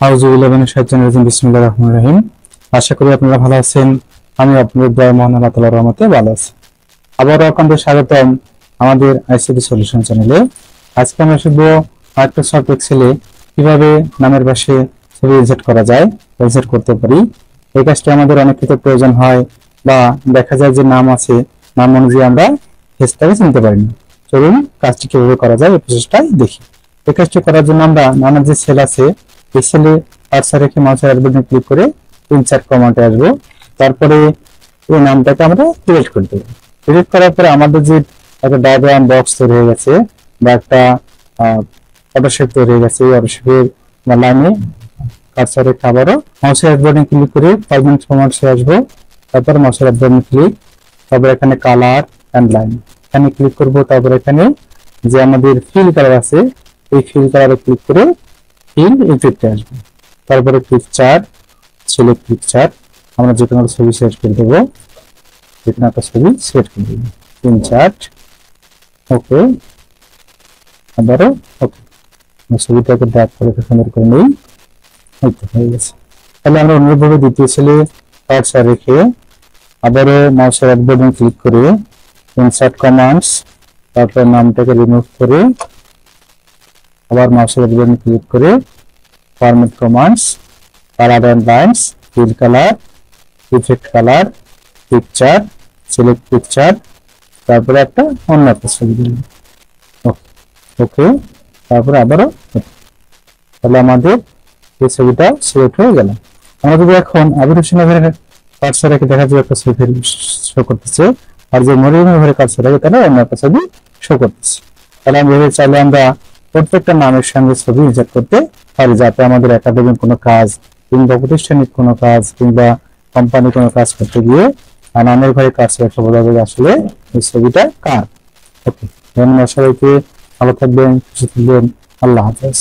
আউযুবিল্লাহি মিনাশ শাইতানির রাজিম। বিসমিল্লাহির রহমানির রহিম। আশা করি আপনারা ভালো আছেন। আমি আপনাদের দয়া মহান আল্লাহ তাআলার রহমতে ভালো আছি। আবারও আপনাদের স্বাগতম আমাদের আইসিটি সলিউশন চ্যানেলে। আজকে আমরা শিখব মাইক্রোসফট এক্সেলে কিভাবে নামের পাশে ছবি ইনসার্ট করা যায়, ইনসার্ট করতে পারি। এই কাজটি আমাদের অনেক ক্ষেত্রে প্রয়োজন হয়, বা দেখা যায় যে নাম আছে, নাম অনুযায়ী আমরা ফেসটাকে চিনতে পারি না। চলুন কাজটি কিভাবে করা যায় এই প্রসেসটাই দেখি। এই কাজটি করার জন্য আমরা নামের যে সেল আছে, এই সেলে কার্সর রেখে মাউসের রাইট বাটনে ক্লিক করে ইনসার্ট কমান্ডে আসবো। তারপরে এই নামটাকে আমরা ডিলিট করে দেবো। ডিলিট করার পরে আমাদের যে একটা ডায়াগ্রাম বক্স তৈরি হয়ে গেছে, বা একটা অটোশেপ তৈরি হয়ে গেছে, এই অটোশেপের লাইনে কার্সর রেখে আবারও মাউসের রাইট বাটনে ক্লিক করে ফরম্যাট কমান্ডে আসবো। তারপর মাউসের রাইট বাটনে ক্লিক, তারপর এখানে কালার এন্ড লাইন এখানে ক্লিক করব। তারপর এখানে যে আমাদের ফিল কালার আছে, এই ফিল কালারে ক্লিক করে ফিল ইফেক্টে আসবে। তারপরে পিকচার, সিলেক্ট পিকচার, আমরা যে কোনো ছবি সিলেক্ট করে দেবো, যে কোনো একটা ছবি সিলেক্ট করে দেবো। ইনসার্ট, ওকে, আবারও ওকে। ছবিটাকে ড্র্যাগ করে সুন্দর করে নেই, হয়ে গেছে। তাহলে আমরা অনুরূপভাবে দ্বিতীয় সেলে কার্সর রেখে আবারও মাউসের রাইট বাটনে ক্লিক করে ইনসার্ট কমান্ডস, তারপর নামটাকে রিমুভ করে আবার মাউসের রাইট বাটনে ক্লিক করে format commands, colour and lines, fill colour, effect colour, picture, select picture, তারপরে একটা অন্য একটা ছবি দিলাম, ওকে ওকে। তারপরে আবারও তাহলে আমাদের এই ছবিটা সিলেক্ট হয়ে গেল। আমরা যদি এখন অ্যাভিটেশন ওভারে কার্সর রেখে দেখা যায় একটা ছবি শো করতেছে, আর যে মরিয়ম ওভারে কার্সর রেখে তাহলে অন্য একটা ছবি শো করতেছে। তাহলে আমি ভেবে চাইলে আমরা প্রত্যেকটা নামের সঙ্গে ছবি ইনসার্ট করতে পারি, যাতে আমাদের একাডেমিক কোনো কাজ কিংবা প্রতিষ্ঠানিক কোনো কাজ কিংবা কোম্পানি কোনো কাজ করতে গিয়ে নামের ঘরে কার্সর রেখে বোঝা যাবে আসলে এই ছবিটা কার। ওকে, ধন্যবাদ সবাইকে। ভালো থাকবেন, খুশি থাকবেন। আল্লাহ হাফেজ।